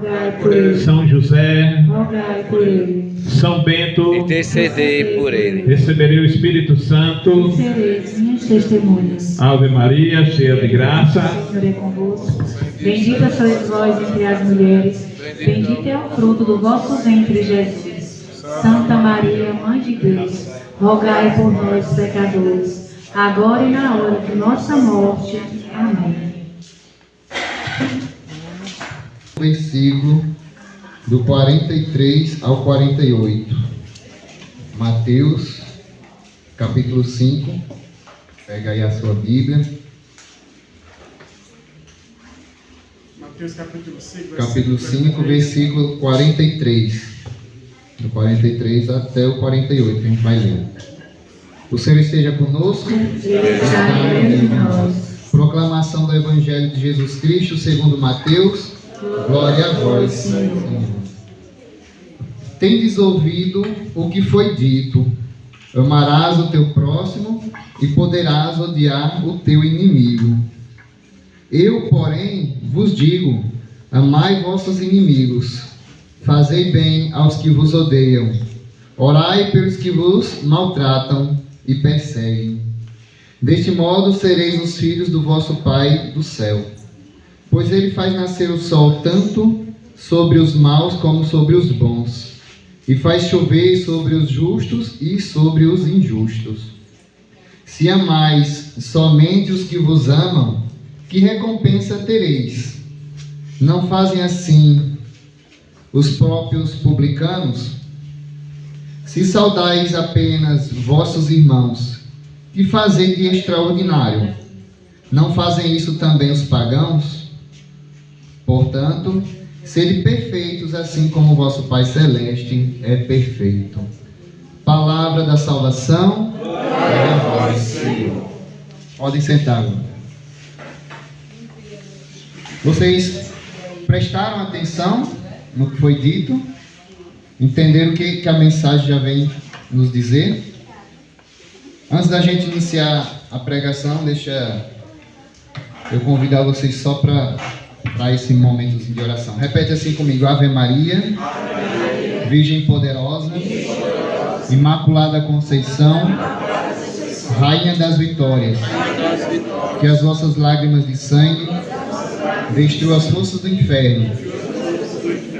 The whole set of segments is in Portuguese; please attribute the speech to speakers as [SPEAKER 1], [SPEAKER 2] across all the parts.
[SPEAKER 1] rogai por ele.
[SPEAKER 2] São José,
[SPEAKER 1] Rogai por ele.
[SPEAKER 2] São Bento,
[SPEAKER 3] Intercedei por ele.
[SPEAKER 2] receberei o Espírito Santo.
[SPEAKER 1] Sereis minhas testemunhas.
[SPEAKER 2] Ave Maria, cheia de graça,
[SPEAKER 1] O Senhor é convosco. Bendita sois vós entre as mulheres. Bendito é o fruto do vosso ventre, Jesus. Santa Maria, Mãe de Deus, rogai por nós, pecadores, agora e na hora de nossa morte. Amém.
[SPEAKER 4] Versículo do 43 ao 48. Mateus, capítulo 5. Pega aí a sua Bíblia.
[SPEAKER 5] Mateus capítulo 5,
[SPEAKER 4] Capítulo 5, versículo 43. Do 43 até o 48, a gente vai ler. O Senhor esteja conosco.
[SPEAKER 1] Está entre nós.
[SPEAKER 4] Proclamação do Evangelho de Jesus Cristo segundo Mateus. Glória a vós, Senhor. Tendes ouvido o que foi dito: amarás o teu próximo e poderás odiar o teu inimigo. Eu, porém, vos digo: amai vossos inimigos, fazei bem aos que vos odeiam, orai pelos que vos maltratam e perseguem. Deste modo sereis os filhos do vosso Pai do céu, pois ele faz nascer o sol tanto sobre os maus como sobre os bons, e faz chover sobre os justos e sobre os injustos. Se amais somente os que vos amam, que recompensa tereis? Não fazem assim os próprios publicanos? Se saudais apenas vossos irmãos, que fazei de extraordinário? Não fazem isso também os pagãos? Portanto, sede perfeitos, assim como o vosso Pai Celeste é perfeito. Palavra da salvação. Glória a vós, Senhor. Podem sentar agora. Vocês prestaram atenção no que foi dito? Entenderam o que a mensagem já vem nos dizer? Antes da gente iniciar a pregação, deixa eu convidar vocês só para esse momento de oração. Repete assim comigo: Ave Maria, Virgem poderosa, Imaculada Conceição, Rainha das Vitórias, que as vossas lágrimas de sangue destruam as forças do inferno,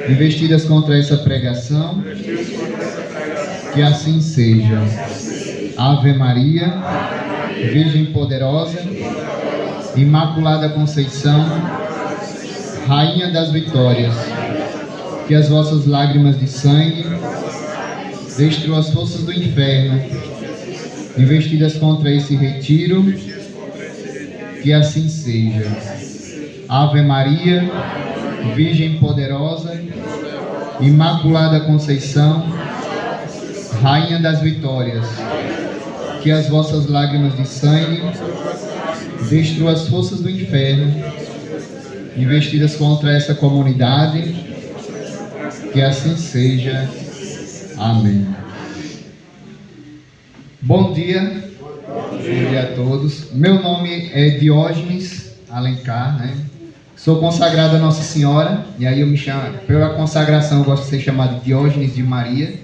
[SPEAKER 4] investidas contra essa pregação, que assim seja. Ave Maria, Virgem poderosa, Imaculada Conceição, Rainha das Vitórias, que as vossas lágrimas de sangue destruam as forças do inferno, investidas contra esse retiro, que assim seja. Ave Maria, Virgem poderosa, Imaculada Conceição, Rainha das Vitórias, que as vossas lágrimas de sangue destruam as forças do inferno, investidas contra essa comunidade, que assim seja. Amém. Bom dia. Bom dia a todos. Meu nome é Diógenes Alencar, né? Sou consagrado a Nossa Senhora, e aí eu me chamo, pela consagração eu gosto de ser chamado Diógenes de Maria,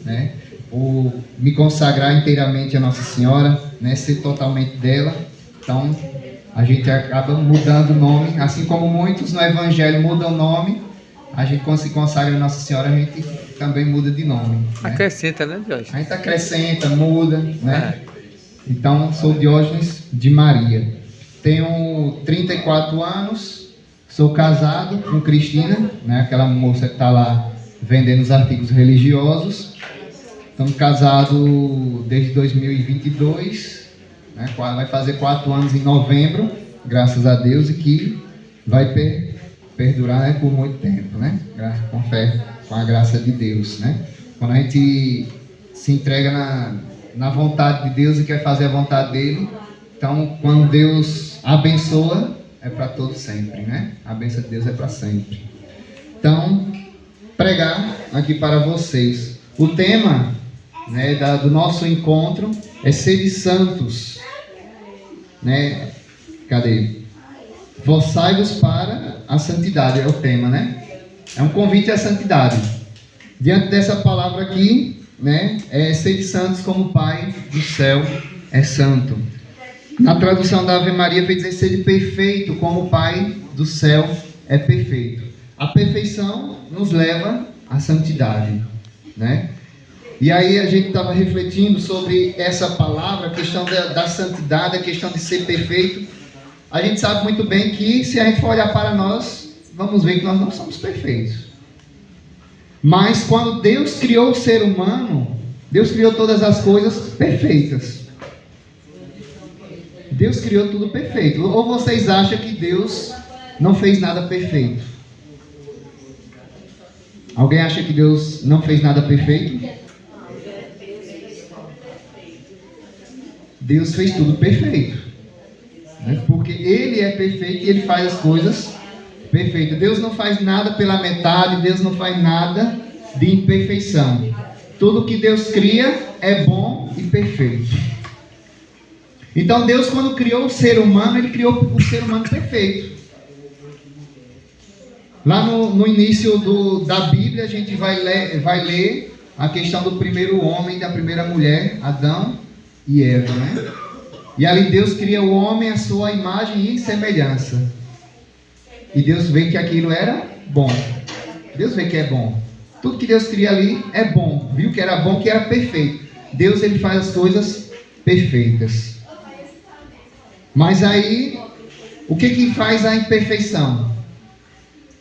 [SPEAKER 4] né? Ou me consagrar inteiramente a Nossa Senhora, né? Ser totalmente dela. Então a gente acaba mudando o nome, assim como muitos no Evangelho mudam o nome, a gente quando se consagra a Nossa Senhora, a gente também muda de nome, né?
[SPEAKER 3] Acrescenta, né, Diógenes?
[SPEAKER 4] A gente acrescenta, muda, né? Então, sou Diógenes de Maria. Tenho 34 anos, sou casado com Cristina, né? Aquela moça que está lá vendendo os artigos religiosos. Estamos casados desde 2022, né? Vai fazer 4 anos em novembro, graças a Deus, e que vai perdurar, né, por muito tempo, né? Com fé, com a graça de Deus, né? Quando a gente se entrega na vontade de Deus e quer fazer a vontade dele, então quando Deus abençoa, é para todo sempre, né? A bênção de Deus é para sempre. Então, pregar aqui para vocês. O tema, né, do nosso encontro é Sede Santos, né? Cadê? Vossai-vos para a santidade, é o tema, né? É um convite à santidade. Diante dessa palavra aqui, né, é sede santos como o Pai do céu é santo. Na tradução da Ave Maria vai dizer sede perfeito como o Pai do céu é perfeito. A perfeição nos leva à santidade, né? E aí a gente estava refletindo sobre essa palavra, a questão da santidade, a questão de ser perfeito. A gente sabe muito bem que se a gente for olhar para nós, vamos ver que nós não somos perfeitos. Mas quando Deus criou o ser humano, Deus criou todas as coisas perfeitas. Deus criou tudo perfeito. Ou vocês acham que Deus não fez nada perfeito? Alguém acha que Deus não fez nada perfeito? Deus fez tudo perfeito, né? Porque Ele é perfeito e Ele faz as coisas perfeitas. Deus não faz nada pela metade, Deus não faz nada de imperfeição. Tudo que Deus cria é bom e perfeito. Então Deus, quando criou o ser humano, Ele criou o ser humano perfeito. Lá no início da Bíblia, a gente vai ler a questão do primeiro homem e da primeira mulher, Adão e Eva, né? E ali Deus cria o homem à sua imagem e semelhança. E Deus vê que aquilo era bom. Deus vê que é bom. Tudo que Deus cria ali é bom. Viu que era bom, que era perfeito. Deus, Ele faz as coisas perfeitas. Mas aí, o que faz a imperfeição?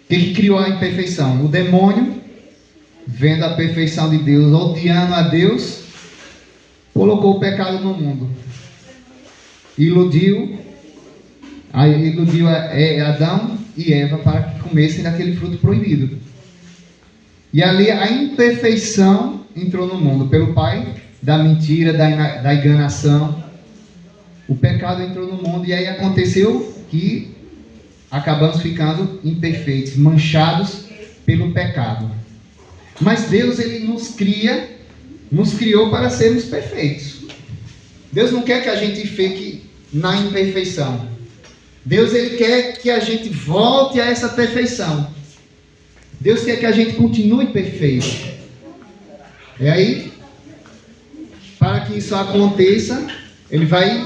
[SPEAKER 4] O que criou a imperfeição? O demônio, vendo a perfeição de Deus, odiando a Deus, colocou o pecado no mundo. Iludiu Adão e Eva para que comessem daquele fruto proibido. E ali a imperfeição entrou no mundo, pelo pai da mentira, da enganação. O pecado entrou no mundo e aí aconteceu que acabamos ficando imperfeitos, manchados pelo pecado. Mas Deus, Ele nos criou para sermos perfeitos. Deus não quer que a gente fique na imperfeição. Deus, Ele quer que a gente volte a essa perfeição. Deus quer que a gente continue perfeito. E aí, para que isso aconteça, Ele vai,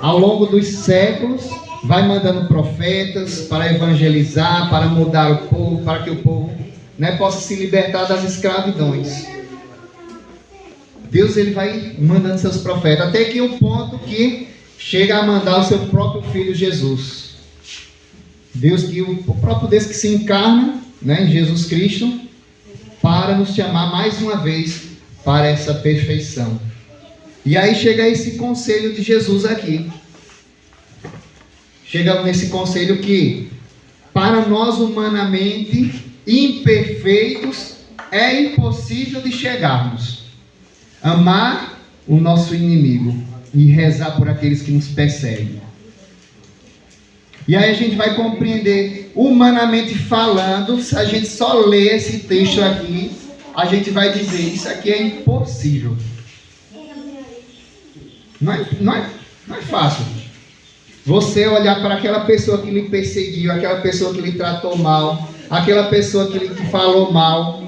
[SPEAKER 4] ao longo dos séculos, vai mandando profetas para evangelizar, para mudar o povo, para que o povo, né, possa se libertar das escravidões. Deus, Ele vai mandando seus profetas, até que o ponto que chega a mandar o seu próprio Filho Jesus. O próprio Deus que se encarna, né, em Jesus Cristo, para nos chamar mais uma vez para essa perfeição. E aí chega esse conselho de Jesus aqui. Chega nesse conselho que, para nós humanamente imperfeitos, é impossível de chegarmos. Amar o nosso inimigo e rezar por aqueles que nos perseguem. E aí a gente vai compreender, humanamente falando, se a gente só ler esse texto aqui, a gente vai dizer, isso aqui é impossível. Não é fácil. Você olhar para aquela pessoa que lhe perseguiu, aquela pessoa que lhe tratou mal, aquela pessoa que lhe falou mal.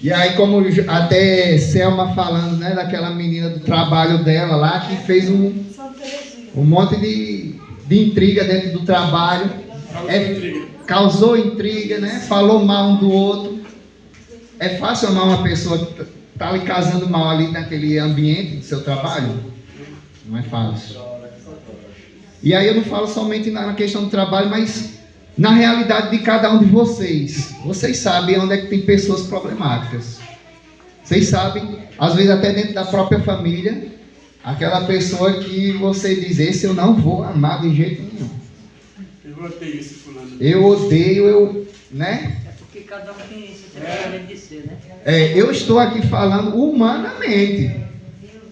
[SPEAKER 4] E aí, como até Selma falando, né, daquela menina do trabalho dela lá, que fez um monte de intriga dentro do trabalho, causou intriga, né, falou mal um do outro. É fácil amar uma pessoa que está lhe casando mal ali naquele ambiente do seu trabalho? Não é fácil. E aí eu não falo somente na questão do trabalho, mas na realidade de cada um de vocês. Vocês sabem onde é que tem pessoas problemáticas. Vocês sabem, às vezes até dentro da própria família, aquela pessoa que você diz, esse eu não vou amar de jeito nenhum.
[SPEAKER 5] Eu odeio esse fulano.
[SPEAKER 4] Eu odeio, né?
[SPEAKER 6] É porque cada um tem isso, tem de ser, né?
[SPEAKER 4] Eu estou aqui falando humanamente.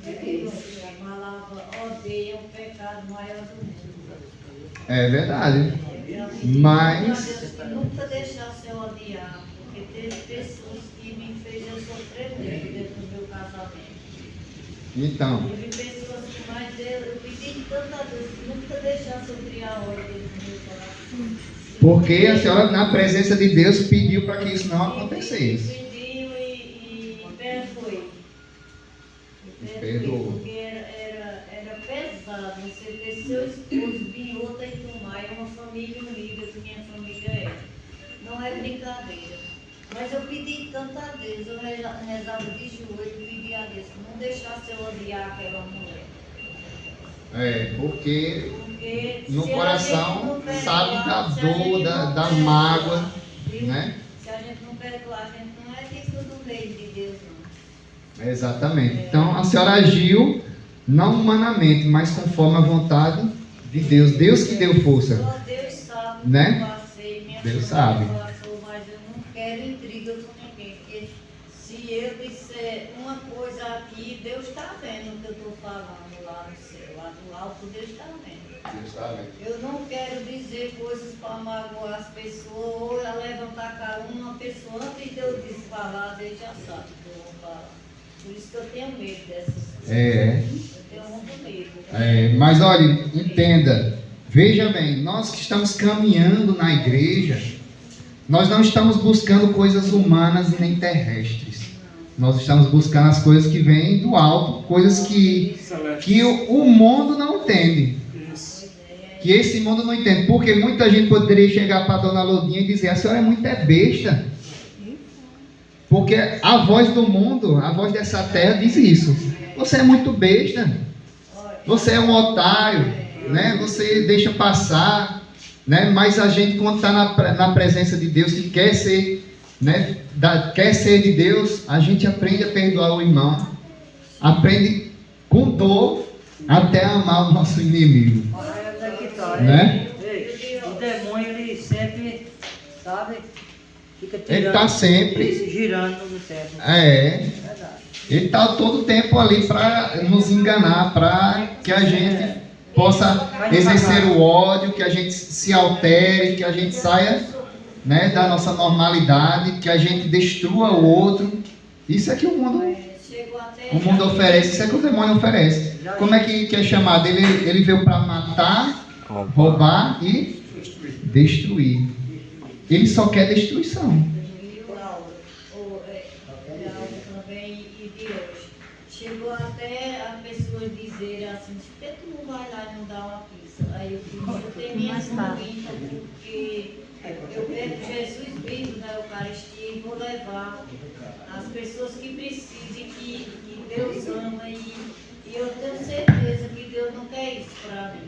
[SPEAKER 7] A palavra odeia o pecado maior do mundo.
[SPEAKER 4] É verdade. Mas
[SPEAKER 7] Nunca deixar se odiar, porque teve pessoas que me fez eu sofrer muito dentro do meu casamento.
[SPEAKER 4] então,
[SPEAKER 7] Teve pessoas que mais eu pedi tanto a Deus que nunca deixasse eu criar ódio dentro do meu coração.
[SPEAKER 4] Porque a senhora, na presença de Deus, pediu para que isso não acontecesse.
[SPEAKER 7] Pediu e perdoei.
[SPEAKER 4] Perdoou.
[SPEAKER 7] Porque era pesado você ter seu esposo vir outra e tomar. É uma família unida que minha família é. Não é brincadeira. Mas eu pedi tanto a Deus, eu rezava de joelho e pedi a Deus, não deixasse eu odiar aquela mulher.
[SPEAKER 4] Porque no
[SPEAKER 7] se a
[SPEAKER 4] coração
[SPEAKER 7] gente não perdoar,
[SPEAKER 4] sabe da
[SPEAKER 7] se a gente
[SPEAKER 4] dor,
[SPEAKER 7] não
[SPEAKER 4] da
[SPEAKER 7] perdoar,
[SPEAKER 4] mágoa,
[SPEAKER 7] viu?
[SPEAKER 4] né?
[SPEAKER 7] Se a gente não perdoar, a gente não é digno do reino de Deus, não.
[SPEAKER 4] Exatamente. Então a senhora agiu não humanamente, mas conforme a vontade de Deus. Deus que deu força.
[SPEAKER 7] Só Deus sabe o
[SPEAKER 4] Né?
[SPEAKER 7] que eu passei, minha
[SPEAKER 4] Deus
[SPEAKER 7] família
[SPEAKER 4] sabe.
[SPEAKER 7] passou, mas eu não quero intriga com ninguém, porque se eu disser uma coisa aqui, Deus está vendo o que eu estou falando lá no céu, lá do alto, Deus está vendo.
[SPEAKER 4] Deus sabe.
[SPEAKER 7] Eu não quero dizer coisas para magoar as pessoas ou levantar calúnia uma pessoa antes de eu falar, Deus já sabe o que eu vou falar. Por isso que eu tenho medo dessas coisas. Eu tenho muito medo.
[SPEAKER 4] Mas olha, entenda, veja bem, nós que estamos caminhando na igreja, nós não estamos buscando coisas humanas e nem terrestres. Nós estamos buscando as coisas que vêm do alto, coisas que o mundo não entende. Que esse mundo não entende. Porque muita gente poderia chegar para a dona Lourdinha e dizer: a senhora é muito besta. Porque a voz do mundo, a voz dessa terra diz isso. Você é muito besta. Você é um otário, né? Você deixa passar, né? Mas a gente, quando está na presença de Deus, que quer ser, né? Quer ser de Deus, a gente aprende a perdoar o irmão, aprende com dor até amar o nosso inimigo, né?
[SPEAKER 6] Ei, o demônio, ele sempre, sabe, fica tirando,
[SPEAKER 4] Ele está sempre,
[SPEAKER 6] girando no teto.
[SPEAKER 4] Ele está todo tempo ali para nos enganar, para que a gente possa exercer o ódio, que a gente se altere, que a gente saia, né, da nossa normalidade, que a gente destrua o outro. Isso é que o mundo oferece, isso é que o demônio oferece. Como é que é chamado? Ele veio para matar, roubar e destruir. Ele só quer destruição.
[SPEAKER 7] Chegou até a pessoa dizer assim: por que tu não vai lá e não dá uma pizza? Aí eu disse: eu tenho minhas convictas, porque eu pego Jesus vivo na Eucaristia e vou levar as pessoas que precisam, que Deus ama, e eu tenho certeza que Deus não quer isso para mim.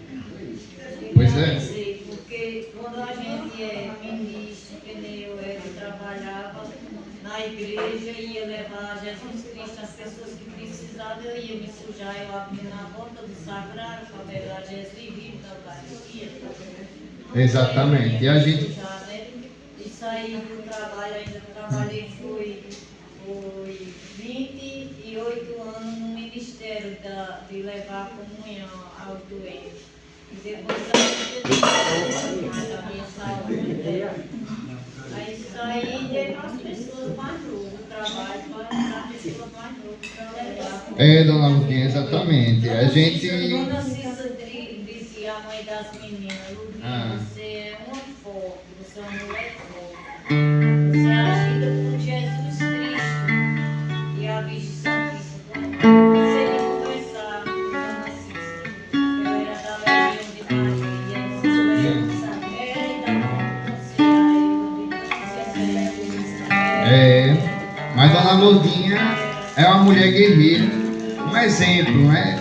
[SPEAKER 4] Pois é.
[SPEAKER 7] Dizer, porque quando a gente é ministro, que nem eu trabalhava na igreja, ia levar Jesus Cristo às pessoas que precisavam, eu ia me sujar, eu abria na porta do sagrado para pegar Jesus vivo da Eucaristia.
[SPEAKER 4] Exatamente. E a gente...
[SPEAKER 7] E saí do trabalho, ainda trabalhei, foi 28 anos no ministério de levar a comunhão aos doentes. E depois a minha saúde. Aí saí e dei para as pessoas mais novas, o trabalho para as pessoas mais novas para levar.
[SPEAKER 4] Dona Lourdinha, exatamente. A gente...
[SPEAKER 7] Dona Cissa dizia, a mãe das meninas: Lourdinha, você é uma forte, você é uma mulher forte. Você é agida por Jesus Cristo e a Virgem Santíssima. Você ia conversar com Dona Cissa. Eu era da Legião de Maria,
[SPEAKER 4] Mas Dona Lourdinha é uma mulher guerreira, um exemplo, né?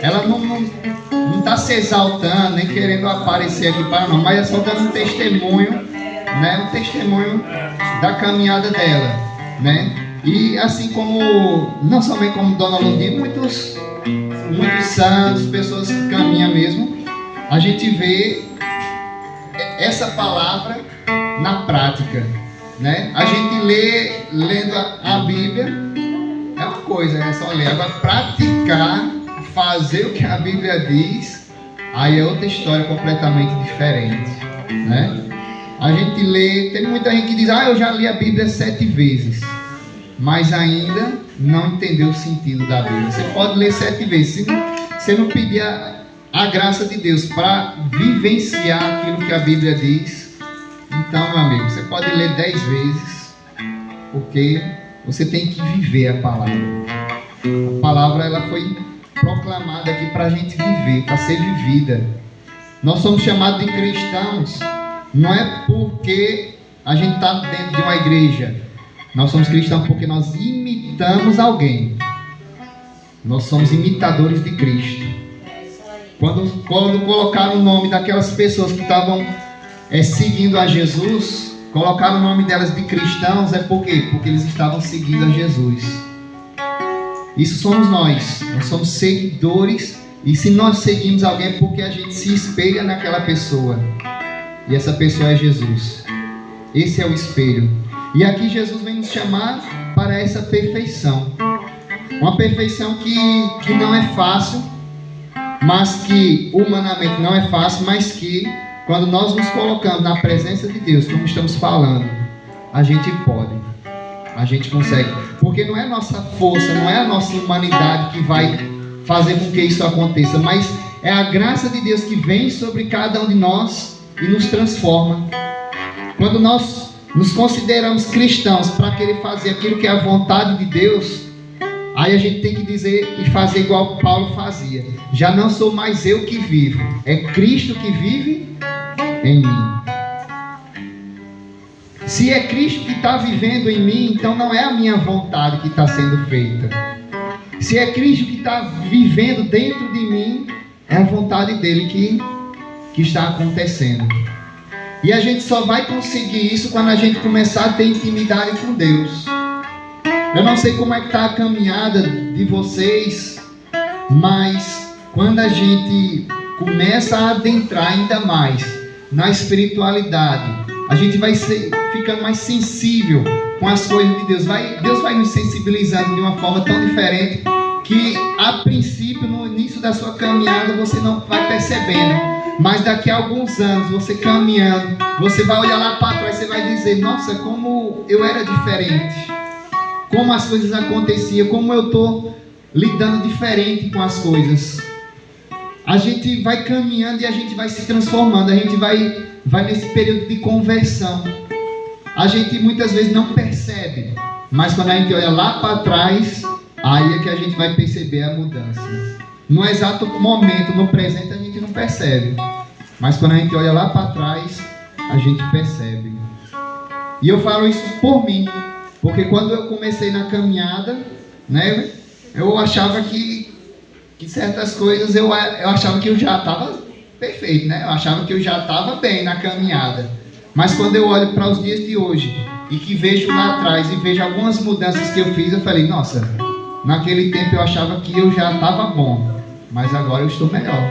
[SPEAKER 4] Ela não está se exaltando, nem querendo aparecer aqui para não, mas é só dando um testemunho, né? Um testemunho da caminhada dela, né? E assim como, não somente como Dona Lourdinha, muitos santos, pessoas que caminham mesmo, a gente vê essa palavra na prática, né? A gente lendo a Bíblia é uma coisa, é só ler. Agora praticar, fazer o que a Bíblia diz, aí é outra história completamente diferente, né? A gente lê, tem muita gente que diz: eu já li a Bíblia 7 vezes, mas ainda não entendeu o sentido da Bíblia. Você pode ler 7 vezes, se você não pedir a graça de Deus para vivenciar aquilo que a Bíblia diz, Então, meu amigo, você pode ler 10 vezes, porque você tem que viver a palavra. A palavra ela foi proclamada aqui para a gente viver, para ser vivida. Nós somos chamados de cristãos, não é porque a gente está dentro de uma igreja. Nós somos cristãos porque nós imitamos alguém. Nós somos imitadores de Cristo. Quando colocaram o nome daquelas pessoas que estavam seguindo a Jesus, colocaram o nome delas de cristãos, é por quê? Porque eles estavam seguindo a Jesus. Isso somos nós somos seguidores, e se nós seguimos alguém é porque a gente se espelha naquela pessoa, e essa pessoa é Jesus. Esse é o espelho. E aqui Jesus vem nos chamar para essa perfeição. Uma perfeição que não é fácil, mas que humanamente não é fácil, mas que quando nós nos colocamos na presença de Deus, como estamos falando, a gente pode, a gente consegue. Porque não é nossa força, não é a nossa humanidade que vai fazer com que isso aconteça, mas é a graça de Deus que vem sobre cada um de nós e nos transforma. Quando nós nos consideramos cristãos para querer fazer aquilo que é a vontade de Deus, aí a gente tem que dizer e fazer igual Paulo fazia: já não sou mais eu que vivo, é Cristo que vive em mim. Se é Cristo que está vivendo em mim, então não é a minha vontade que está sendo feita. Se é Cristo que está vivendo dentro de mim, é a vontade dele que está acontecendo. E a gente só vai conseguir isso quando a gente começar a ter intimidade com Deus. Eu não sei como é que está a caminhada de vocês, mas quando a gente começa a adentrar ainda mais na espiritualidade, a gente vai ficando mais sensível com as coisas de Deus. Deus vai nos sensibilizando de uma forma tão diferente que, a princípio, no início da sua caminhada, você não vai percebendo. Mas daqui a alguns anos, você caminhando, você vai olhar lá para trás e você vai dizer: nossa, como eu era diferente. Como as coisas aconteciam, como eu estou lidando diferente com as coisas. A gente vai caminhando e a gente vai se transformando. A gente vai nesse período de conversão. A gente muitas vezes não percebe, mas quando a gente olha lá para trás, aí é que a gente vai perceber a mudança. No exato momento, no presente, a gente não percebe, mas quando a gente olha lá para trás, a gente percebe. E eu falo isso por mim, porque quando eu comecei na caminhada, né, eu achava que certas coisas, eu achava que eu já estava perfeito, né? Eu achava que eu já estava bem na caminhada. Mas quando eu olho para os dias de hoje e que vejo lá atrás e vejo algumas mudanças que eu fiz, eu falei: nossa, naquele tempo eu achava que eu já estava bom, mas agora eu estou melhor.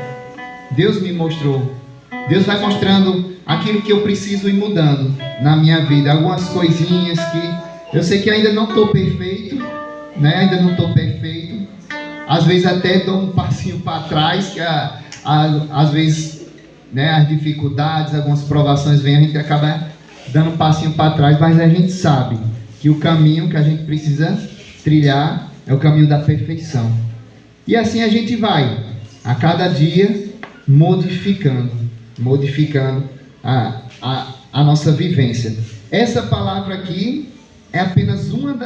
[SPEAKER 4] Deus me mostrou. Deus vai mostrando aquilo que eu preciso ir mudando na minha vida. Algumas coisinhas que eu sei que ainda não estou perfeito, né? Ainda não estou perfeito. Às vezes até dou um passinho para trás, que às vezes, né, as dificuldades, algumas provações vêm, a gente acaba dando um passinho para trás, mas a gente sabe que o caminho que a gente precisa trilhar é o caminho da perfeição. E assim a gente vai, a cada dia, modificando a nossa vivência. Essa palavra aqui é apenas uma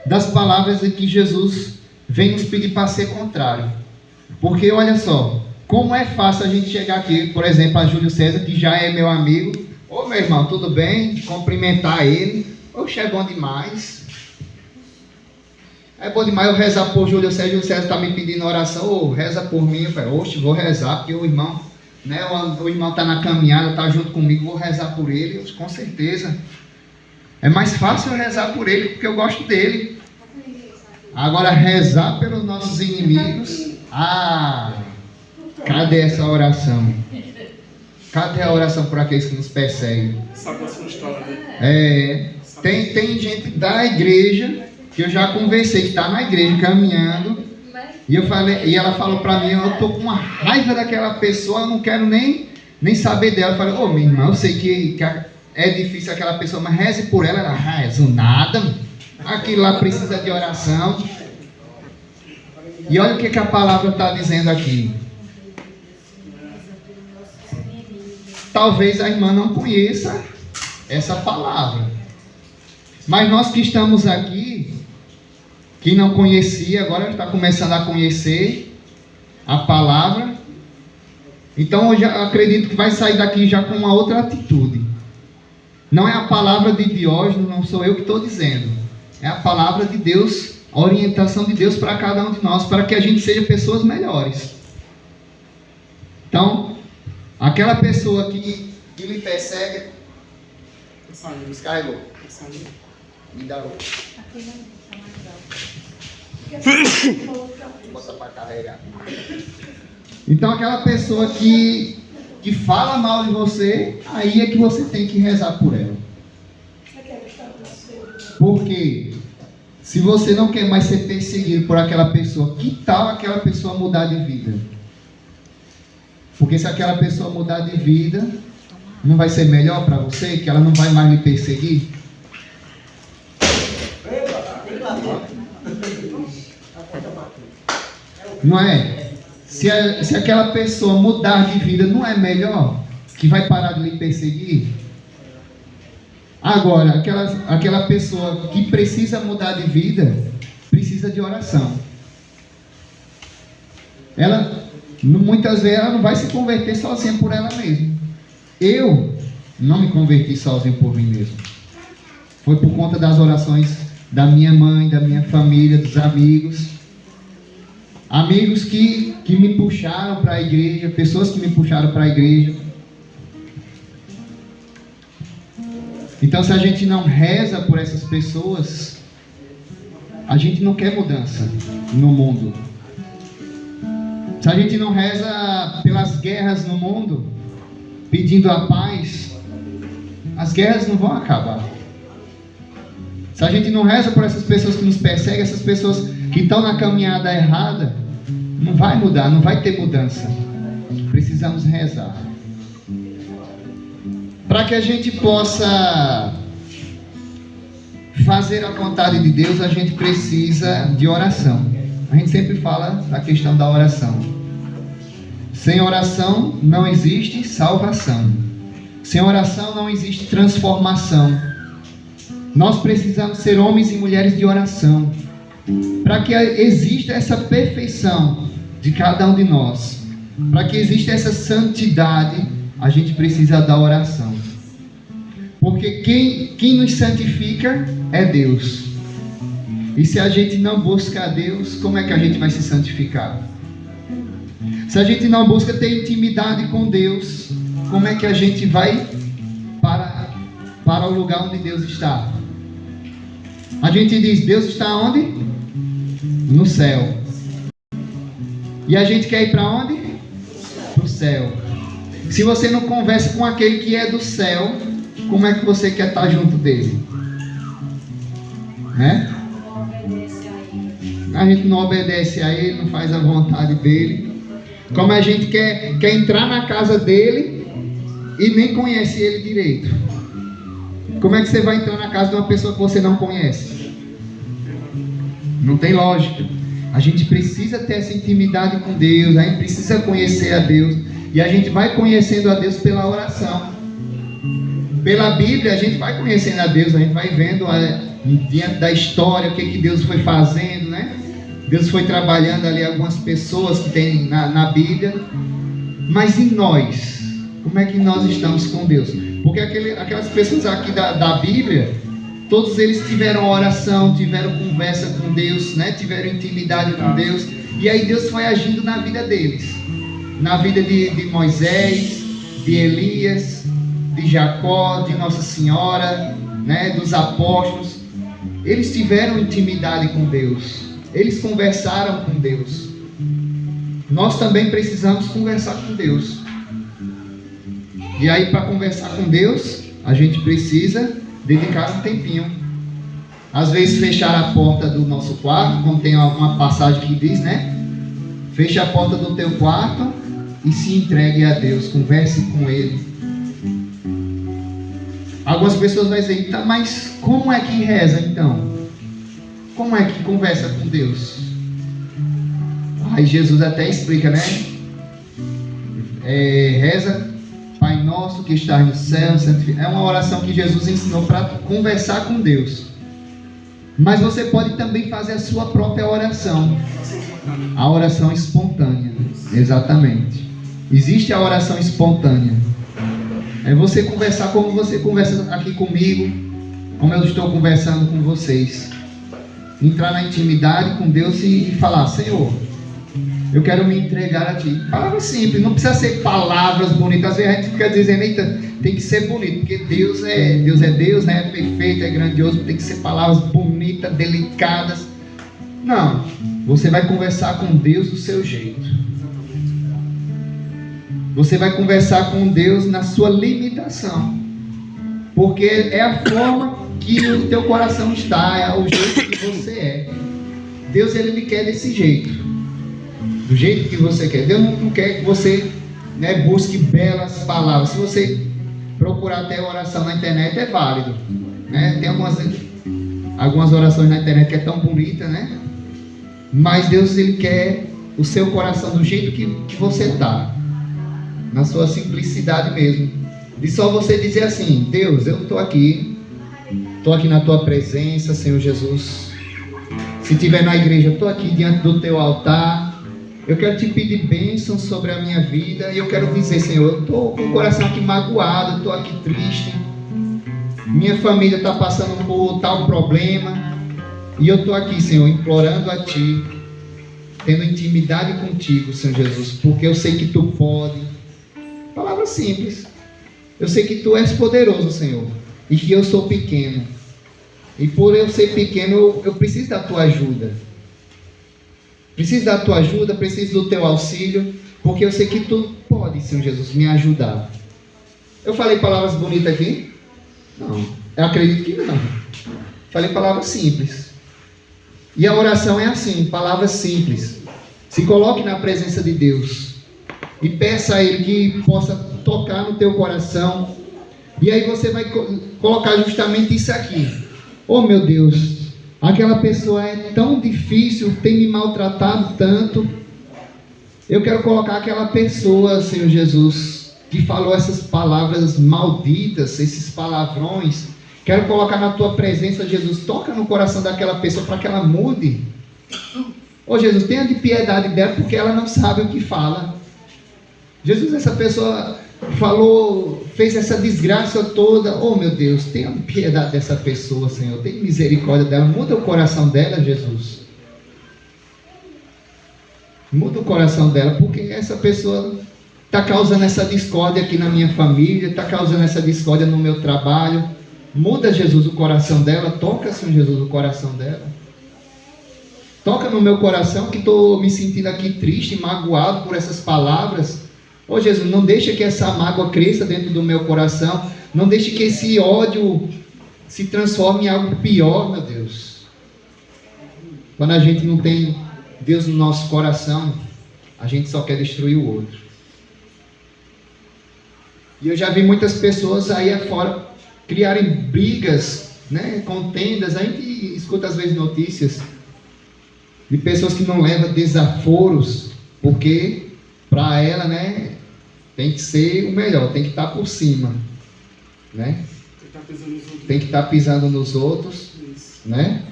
[SPEAKER 4] das palavras em que Jesus vem nos pedir para ser contrário. Porque olha só, como é fácil a gente chegar aqui, por exemplo, a Júlio César, que já é meu amigo: ô meu irmão, tudo bem? Cumprimentar ele. Oxe, é bom demais. É bom demais eu rezar por Júlio César. Júlio César está me pedindo oração: ô, reza por mim. Eu falei: oxe, vou rezar, porque o irmão, né, o irmão está na caminhada, está junto comigo, vou rezar por ele. Eu, com certeza. É mais fácil eu rezar por ele, porque eu gosto dele. Agora, rezar pelos nossos inimigos, cadê essa oração? Cadê a oração por aqueles que nos perseguem?
[SPEAKER 5] Sabe a sua história, né?
[SPEAKER 4] Tem gente da igreja que eu já conversei, que está na igreja caminhando, e ela falou para mim: eu estou com uma raiva daquela pessoa, eu não quero nem saber dela. Eu falei: ô minha irmã, eu sei que é difícil aquela pessoa, mas reze por ela. Ela: rezo nada. Aquilo lá precisa de oração. E olha o que a palavra está dizendo aqui. Talvez a irmã não conheça essa palavra. Mas nós que estamos aqui, quem não conhecia, agora está começando a conhecer a palavra. Então eu já acredito que vai sair daqui já com uma outra atitude. Não é a palavra de Diógenes, não sou eu que estou dizendo. É a palavra de Deus, a orientação de Deus para cada um de nós, para que a gente seja pessoas melhores. Então, aquela pessoa que lhe persegue, descarregou. Me dá o. Bota para carregar. Então, aquela pessoa que fala mal de você, aí é que você tem que rezar por ela. Porque se você não quer mais ser perseguido por aquela pessoa, que tal aquela pessoa mudar de vida? Porque se aquela pessoa mudar de vida, não vai ser melhor para você, que ela não vai mais lhe perseguir? Não é? Se aquela pessoa mudar de vida, não é melhor que vai parar de lhe perseguir? Agora, aquela pessoa que precisa mudar de vida, precisa de oração. Ela, muitas vezes, ela não vai se converter sozinha por ela mesma. Eu não me converti sozinho por mim mesmo. Foi por conta das orações da minha mãe, da minha família, dos amigos. Amigos que me puxaram para a igreja, pessoas que me puxaram para a igreja. Então, se a gente não reza por essas pessoas, a gente não quer mudança no mundo. Se a gente não reza pelas guerras no mundo, pedindo a paz, as guerras não vão acabar. Se a gente não reza por essas pessoas que nos perseguem, essas pessoas que estão na caminhada errada, não vai mudar, não vai ter mudança. Precisamos rezar. Para que a gente possa fazer a vontade de Deus, a gente precisa de oração. A gente sempre fala da questão da oração. Sem oração não existe salvação. Sem oração não existe transformação. Nós precisamos ser homens e mulheres de oração. Para que exista essa perfeição de cada um de nós, para que exista essa santidade, a gente precisa da oração. Porque quem nos santifica é Deus. E se a gente não busca a Deus, como é que a gente vai se santificar? Se a gente não busca ter intimidade com Deus, como é que a gente vai para o lugar onde Deus está? A gente diz, Deus está onde? No céu. E a gente quer ir para onde? Para o céu. Se você não conversa com aquele que é do céu, como é que você quer estar junto dele? Né? A gente não obedece a ele, não faz a vontade dele. Como a gente quer entrar na casa dele e nem conhece ele direito. Como é que você vai entrar na casa de uma pessoa que você não conhece? Não tem lógica. A gente precisa ter essa intimidade com Deus, a gente precisa conhecer a Deus. E a gente vai conhecendo a Deus pela oração. Pela Bíblia a gente vai conhecendo a Deus, a gente vai vendo diante da história o que Deus foi fazendo, né? Deus foi trabalhando ali algumas pessoas que tem na Bíblia. Mas e nós? Como é que nós estamos com Deus? Porque aquelas pessoas aqui da Bíblia, todos eles tiveram oração, tiveram conversa com Deus, né? Tiveram intimidade com Deus. E aí Deus foi agindo na vida deles. Na vida de Moisés, de Elias, de Jacó, de Nossa Senhora, né? Dos apóstolos. Eles tiveram intimidade com Deus. Eles conversaram com Deus. Nós também precisamos conversar com Deus. E aí, para conversar com Deus, a gente precisa dedicar um tempinho. Às vezes, fechar a porta do nosso quarto, como tem alguma passagem que diz, né? Feche a porta do teu quarto e se entregue a Deus. Converse com Ele. Algumas pessoas vão dizer, tá, mas como é que reza então? Como é que conversa com Deus? Aí Jesus até explica, né? Reza, Pai Nosso. nosso que estás no céu, santificado. É uma oração que Jesus ensinou para conversar com Deus. Mas você pode também fazer a sua própria oração. A oração espontânea. Exatamente. Existe a oração espontânea. É você conversar como você conversa aqui comigo, como eu estou conversando com vocês. Entrar na intimidade com Deus e falar: Senhor, eu quero me entregar a Ti. Palavras simples, não precisa ser palavras bonitas. Às vezes a gente fica dizendo: eita, tem que ser bonito, porque Deus é Deus, né? É perfeito, é grandioso, tem que ser palavras bonitas, delicadas. Não, você vai conversar com Deus do seu jeito. Você vai conversar com Deus na sua limitação, porque é a forma que o teu coração está, é o jeito que você é. Deus, Ele lhe quer desse jeito, do jeito que você quer. Deus não quer que você, né, busque belas palavras. Se você procurar até oração na internet, é válido, né? Tem algumas orações na internet que é tão bonita, né? Mas Deus, Ele quer o seu coração do jeito que você está, na sua simplicidade mesmo, de só você dizer assim: Deus, eu estou aqui na tua presença, Senhor Jesus. Se estiver na igreja, eu estou aqui diante do teu altar. Eu quero te pedir bênção sobre a minha vida. E eu quero dizer: Senhor, eu estou com o coração aqui magoado, estou aqui triste. Minha família está passando por tal problema. E eu estou aqui, Senhor, implorando a Ti, tendo intimidade contigo, Senhor Jesus, porque eu sei que Tu pode. Palavras simples. Eu sei que Tu és poderoso, Senhor, e que eu sou pequeno. E por eu ser pequeno, eu preciso da Tua ajuda. Preciso da Tua ajuda, preciso do Teu auxílio, porque eu sei que Tu pode, Senhor Jesus, me ajudar. Eu falei palavras bonitas aqui? Não. Eu acredito que não. Falei palavras simples. E a oração é assim, palavras simples. Se coloque na presença de Deus e peça a Ele que possa tocar no teu coração. E aí você vai colocar justamente isso aqui: oh meu Deus, aquela pessoa é tão difícil, tem me maltratado tanto. Eu quero colocar aquela pessoa, Senhor Jesus, que falou essas palavras malditas, esses palavrões. Quero colocar na tua presença, Jesus. Toca no coração daquela pessoa para que ela mude. Oh Jesus, tenha de piedade dela, porque ela não sabe o que fala. Jesus, essa pessoa falou, fez essa desgraça toda. Oh meu Deus, tenha piedade dessa pessoa, Senhor. Tenha misericórdia dela. Muda o coração dela, Jesus. Muda o coração dela, porque essa pessoa está causando essa discórdia aqui na minha família, está causando essa discórdia no meu trabalho. Muda, Jesus, o coração dela. Toca, Senhor Jesus, o coração dela. Toca no meu coração, que estou me sentindo aqui triste, magoado por essas palavras. Oh Jesus, não deixa que essa mágoa cresça dentro do meu coração. Não deixe que esse ódio se transforme em algo pior, meu Deus. Quando a gente não tem Deus no nosso coração, a gente só quer destruir o outro. E eu já vi muitas pessoas aí afora criarem brigas, né, contendas. A gente escuta às vezes notícias de pessoas que não levam desaforos, porque para ela, né, tem que ser o melhor, tem que estar por cima, né? Tem que estar pisando nos outros, né?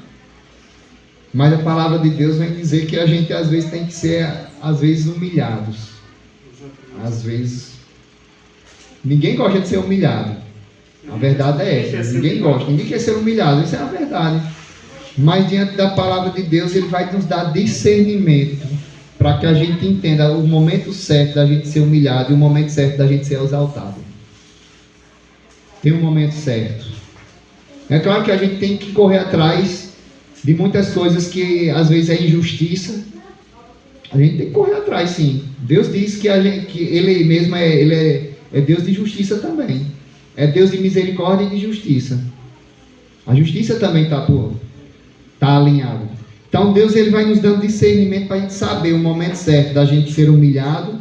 [SPEAKER 4] Mas a palavra de Deus vem dizer que a gente às vezes tem que ser, às vezes, humilhados. Às vezes. Ninguém gosta de ser humilhado. A verdade é essa. Ninguém gosta. Ninguém quer ser humilhado. Isso é a verdade. Mas diante da palavra de Deus, Ele vai nos dar discernimento para que a gente entenda o momento certo da gente ser humilhado e o momento certo da gente ser exaltado. Tem um momento certo. É claro que a gente tem que correr atrás de muitas coisas que às vezes é injustiça. A gente tem que correr atrás, sim. Deus diz que Ele mesmo é Deus de justiça também. É Deus de misericórdia e de justiça. A justiça também está alinhada. Então Deus, Ele vai nos dando discernimento para a gente saber o momento certo da gente ser humilhado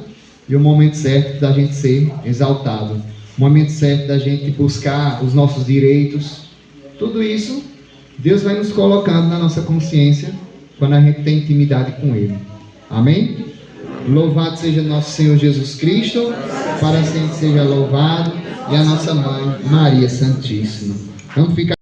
[SPEAKER 4] e o momento certo da gente ser exaltado. O momento certo da gente buscar os nossos direitos. Tudo isso Deus vai nos colocando na nossa consciência quando a gente tem intimidade com Ele. Amém? Louvado seja nosso Senhor Jesus Cristo, para sempre seja louvado, e a nossa Mãe, Maria Santíssima. Vamos ficar